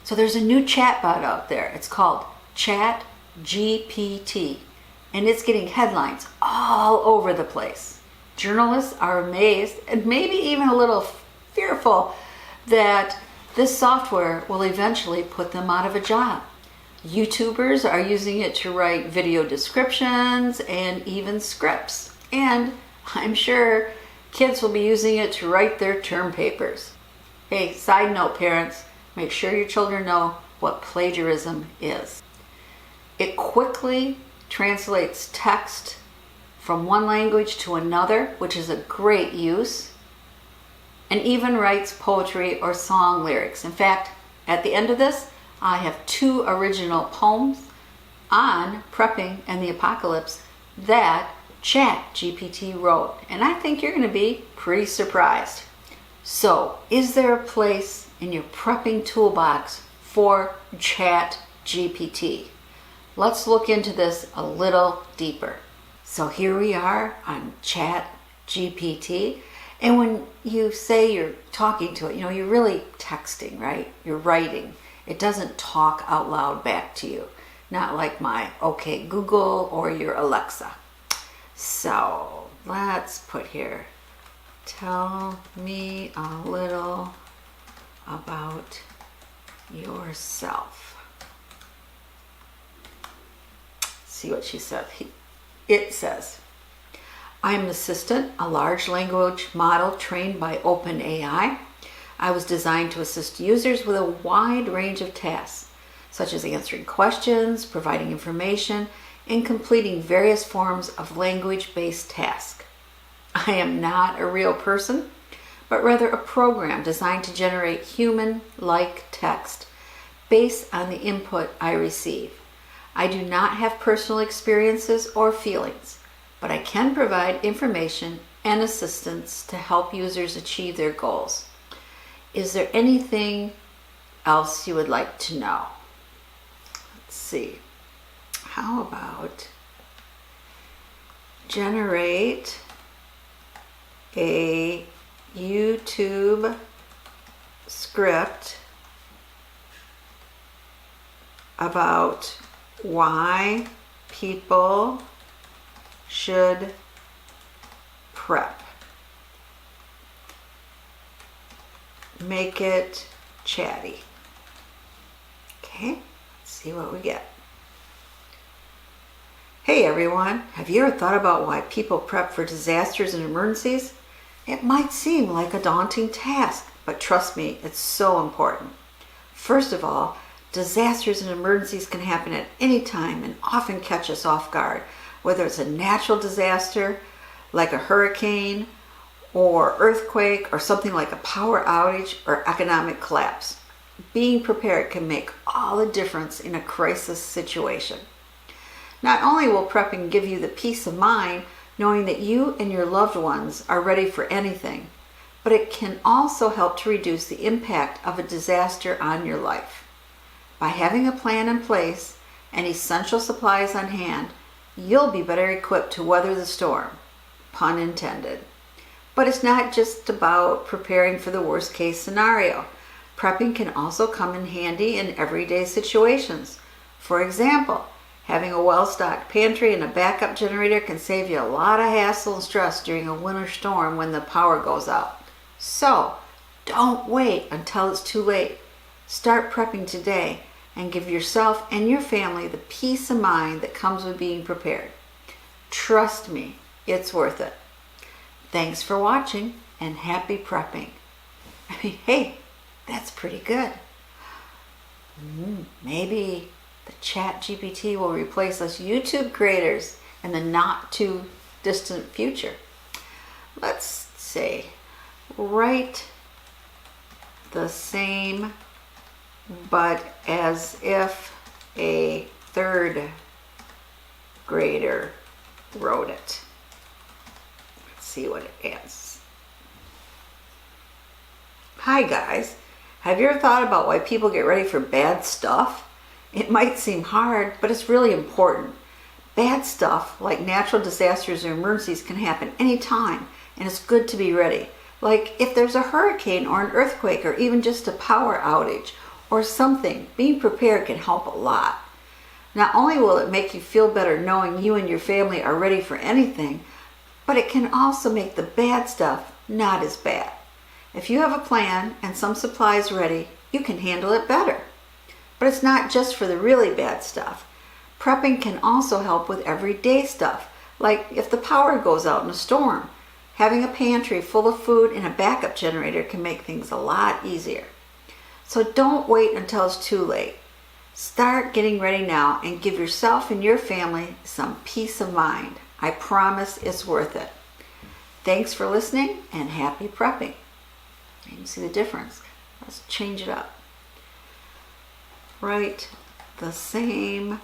So there's a new chatbot out there. It's called ChatGPT, and it's getting headlines all over the place. Journalists are amazed and maybe even a little fearful that this software will eventually put them out of a job. YouTubers are using it to write video descriptions and even scripts. And I'm sure kids will be using it to write their term papers. Hey, side note parents, make sure your children know what plagiarism is. It quickly translates text from one language to another, which is a great use, and even writes poetry or song lyrics. In fact, at the end of this, I have 2 original poems on prepping and the apocalypse that ChatGPT wrote, and I think you're going to be pretty surprised. So, is there a place in your prepping toolbox for ChatGPT? Let's look into this a little deeper. So here we are on ChatGPT, and when you say you're talking to it, you're really texting, right? You're writing. It doesn't talk out loud back to you, not like my OK Google or your Alexa. So let's put here, tell me a little about yourself. See what she said. It says, I'm an assistant, a large language model trained by OpenAI. I was designed to assist users with a wide range of tasks, such as answering questions, providing information, and completing various forms of language-based tasks. I am not a real person, but rather a program designed to generate human-like text based on the input I receive. I do not have personal experiences or feelings, but I can provide information and assistance to help users achieve their goals. Is there anything else you would like to know? Let's see. How about generate a YouTube script about why people should prep. Make it chatty. Okay, let's see what we get. Hey everyone, have you ever thought about why people prep for disasters and emergencies? It might seem like a daunting task, but trust me, it's so important. First of all, disasters and emergencies can happen at any time and often catch us off guard, whether it's a natural disaster like a hurricane or earthquake or something like a power outage or economic collapse. Being prepared can make all the difference in a crisis situation. Not only will prepping give you the peace of mind knowing that you and your loved ones are ready for anything, but it can also help to reduce the impact of a disaster on your life. By having a plan in place and essential supplies on hand, you'll be better equipped to weather the storm, pun intended. But it's not just about preparing for the worst case scenario. Prepping can also come in handy in everyday situations. For example, having a well-stocked pantry and a backup generator can save you a lot of hassle and stress during a winter storm when the power goes out. So, don't wait until it's too late. Start prepping today and give yourself and your family the peace of mind that comes with being prepared. Trust me, it's worth it. Thanks for watching and happy prepping. I mean, hey, that's pretty good. Maybe the ChatGPT will replace us YouTube creators in the not too distant future. Let's say, write the same but as if a 3rd grader wrote it. Let's see what it adds. Hi guys, have you ever thought about why people get ready for bad stuff? It might seem hard, but it's really important. Bad stuff like natural disasters or emergencies can happen anytime, and it's good to be ready. Like if there's a hurricane or an earthquake or even just a power outage, or something, being prepared can help a lot. Not only will it make you feel better knowing you and your family are ready for anything, but it can also make the bad stuff not as bad. If you have a plan and some supplies ready, you can handle it better. But it's not just for the really bad stuff. Prepping can also help with everyday stuff, like if the power goes out in a storm. Having a pantry full of food and a backup generator can make things a lot easier. So don't wait until it's too late. Start getting ready now and give yourself and your family some peace of mind. I promise it's worth it. Thanks for listening and happy prepping. You can see the difference. Let's change it up. Write the same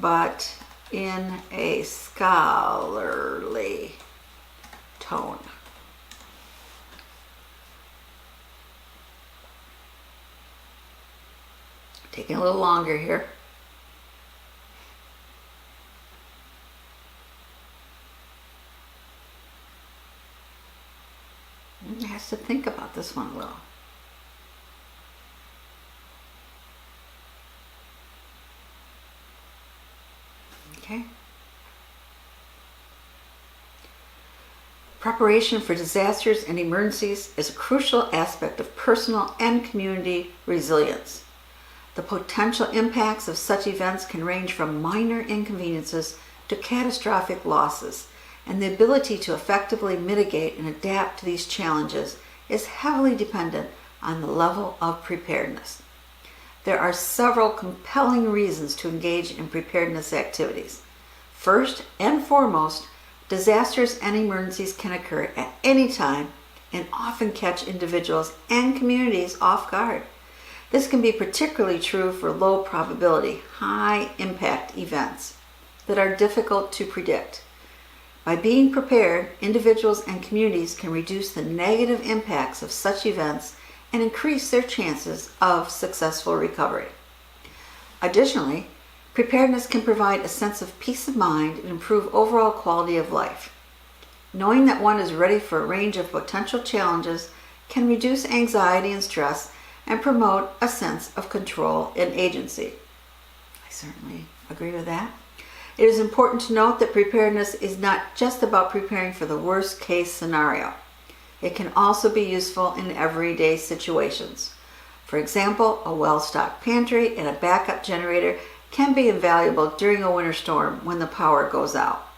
but in a scholarly tone. Taking a little longer here. It has to think about this one a little. Okay. Preparation for disasters and emergencies is a crucial aspect of personal and community resilience. The potential impacts of such events can range from minor inconveniences to catastrophic losses, and the ability to effectively mitigate and adapt to these challenges is heavily dependent on the level of preparedness. There are several compelling reasons to engage in preparedness activities. First and foremost, disasters and emergencies can occur at any time and often catch individuals and communities off guard. This can be particularly true for low probability, high impact events that are difficult to predict. By being prepared, individuals and communities can reduce the negative impacts of such events and increase their chances of successful recovery. Additionally, preparedness can provide a sense of peace of mind and improve overall quality of life. Knowing that one is ready for a range of potential challenges can reduce anxiety and stress and promote a sense of control and agency. I certainly agree with that. It is important to note that preparedness is not just about preparing for the worst case scenario. It can also be useful in everyday situations. For example, a well-stocked pantry and a backup generator can be invaluable during a winter storm when the power goes out.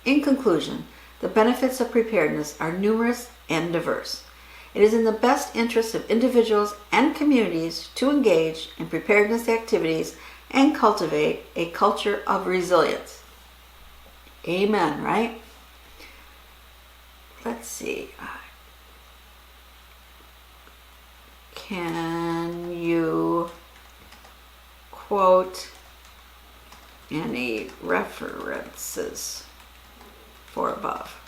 In conclusion, the benefits of preparedness are numerous and diverse. It is in the best interest of individuals and communities to engage in preparedness activities and cultivate a culture of resilience. Amen, right? Let's see. Can you quote any references for above?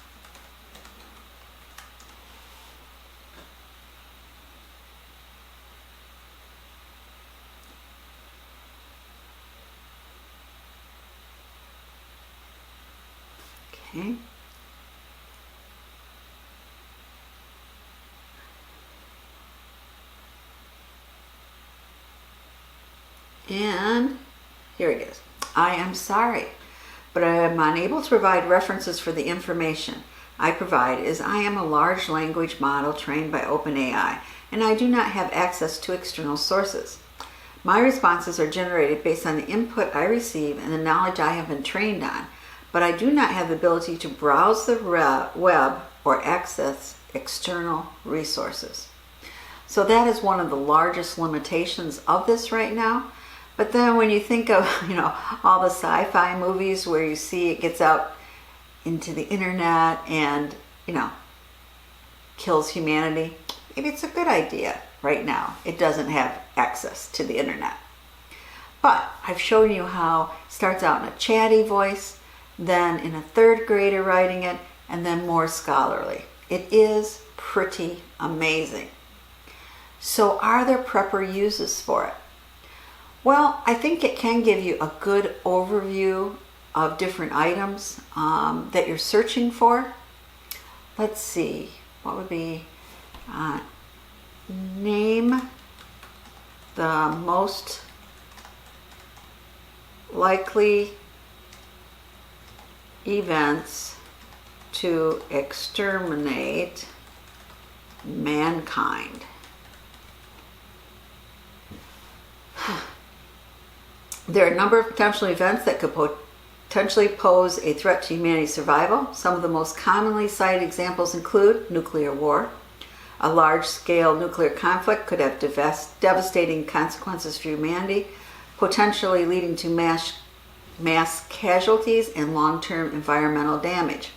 Okay. And here it is. I am sorry, but I am unable to provide references for the information I provide as I am a large language model trained by OpenAI, and I do not have access to external sources. My responses are generated based on the input I receive and the knowledge I have been trained on, but I do not have the ability to browse the web or access external resources. So that is one of the largest limitations of this right now. But then when you think of, all the sci-fi movies where you see it gets out into the internet and, kills humanity, maybe it's a good idea right now. It doesn't have access to the internet. But I've shown you how it starts out in a chatty voice, then in a third grader writing it, and then more scholarly. It is pretty amazing. So are there prepper uses for it? Well, I think it can give you a good overview of different items that you're searching for. Let's see, what would be name the most likely events to exterminate mankind. There are a number of potential events that could potentially pose a threat to humanity's survival. Some of the most commonly cited examples include nuclear war. A large-scale nuclear conflict could have devastating consequences for humanity, potentially leading to mass casualties and long-term environmental damage.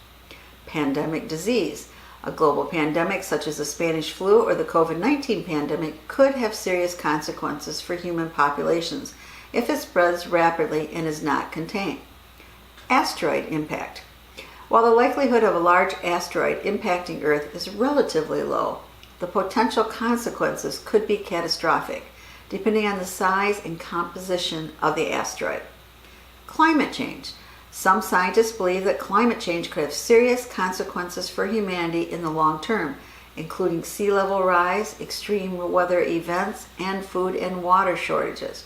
Pandemic disease. A global pandemic such as the Spanish flu or the COVID-19 pandemic could have serious consequences for human populations if it spreads rapidly and is not contained. Asteroid impact. While the likelihood of a large asteroid impacting Earth is relatively low, the potential consequences could be catastrophic, depending on the size and composition of the asteroid. Climate change. Some scientists believe that climate change could have serious consequences for humanity in the long term, including sea level rise, extreme weather events, and food and water shortages.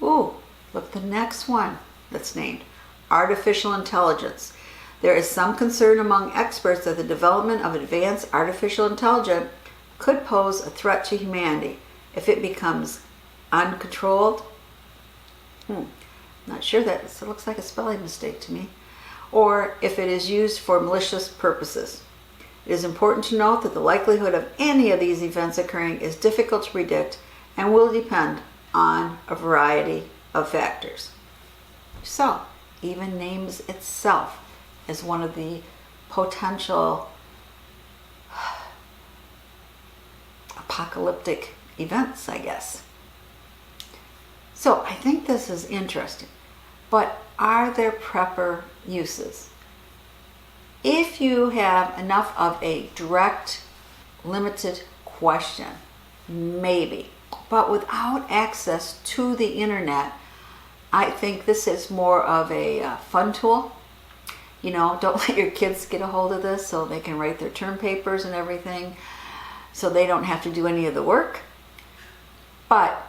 Ooh, look, the next one that's named artificial intelligence. There is some concern among experts that the development of advanced artificial intelligence could pose a threat to humanity if it becomes uncontrolled. Not sure that it looks like a spelling mistake to me. Or if it is used for malicious purposes. It is important to note that the likelihood of any of these events occurring is difficult to predict and will depend on a variety of factors. So, even names itself as one of the potential apocalyptic events, I guess. So I think this is interesting, but are there prepper uses? If you have enough of a direct, limited question, maybe, but without access to the internet, I think this is more of a fun tool. You know, don't let your kids get a hold of this so they can write their term papers and everything, so they don't have to do any of the work. But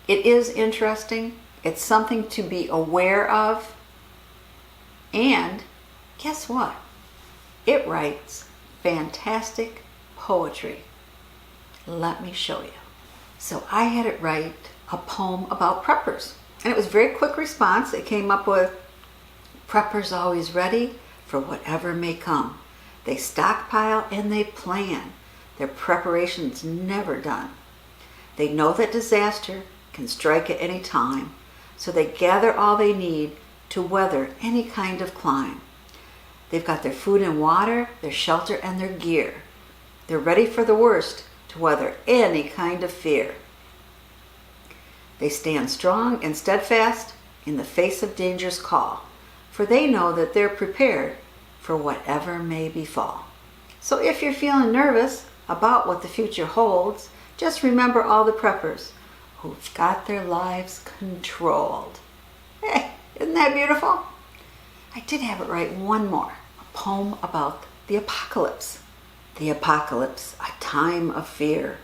it is interesting. It's something to be aware of. And guess what? It writes fantastic poetry. Let me show you. So I had it write a poem about preppers. And it was a very quick response. It came up with, preppers always ready for whatever may come. They stockpile and they plan. Their preparation's never done. They know that disaster can strike at any time, so they gather all they need to weather any kind of climb. They've got their food and water, their shelter and their gear. They're ready for the worst to weather any kind of fear. They stand strong and steadfast in the face of danger's call, for they know that they're prepared for whatever may befall. So if you're feeling nervous about what the future holds, just remember all the preppers who've got their lives controlled. Hey, isn't that beautiful? I did have it write one more, a poem about the apocalypse. The apocalypse, a time of fear,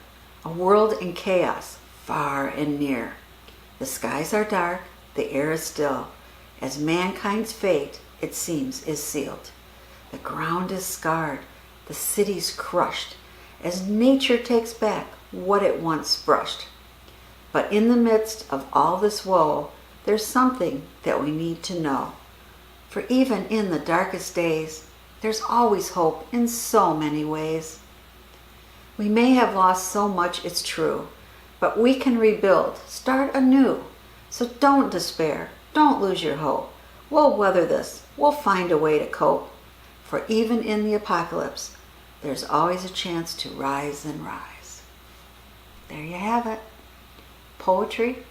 a world in chaos, far and near. The skies are dark, the air is still, as mankind's fate, it seems, is sealed. The ground is scarred, the city's crushed, as nature takes back what it once brushed. But in the midst of all this woe, there's something that we need to know. For even in the darkest days, there's always hope in so many ways. We may have lost so much, it's true, but we can rebuild, start anew. So don't despair, don't lose your hope. We'll weather this, we'll find a way to cope. For even in the apocalypse, there's always a chance to rise and rise. There you have it. Poetry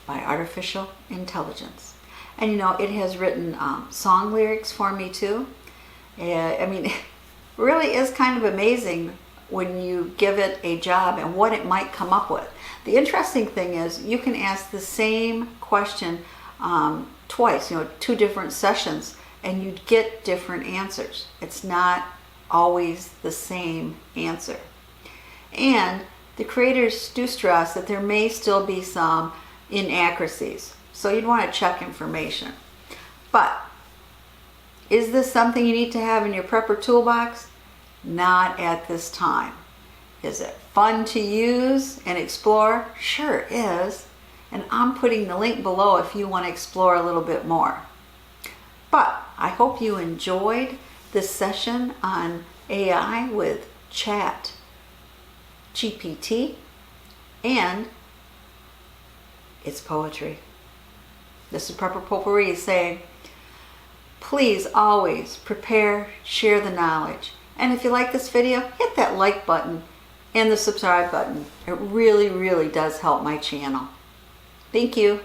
by artificial intelligence. And you know, it has written song lyrics for me too. I mean, it really is kind of amazing when you give it a job and what it might come up with. The interesting thing is you can ask the same question twice, you know, 2 different sessions, and you'd get different answers. It's not always the same answer. And the creators do stress that there may still be some inaccuracies. So you'd want to check information. But is this something you need to have in your prepper toolbox? Not at this time. Is it fun to use and explore? Sure is. And I'm putting the link below if you want to explore a little bit more. But I hope you enjoyed this session on AI with ChatGPT and its poetry. This is Prepper Potpourri saying, please always prepare, share the knowledge. And if you like this video, hit that like button and the subscribe button. It really, really does help my channel. Thank you.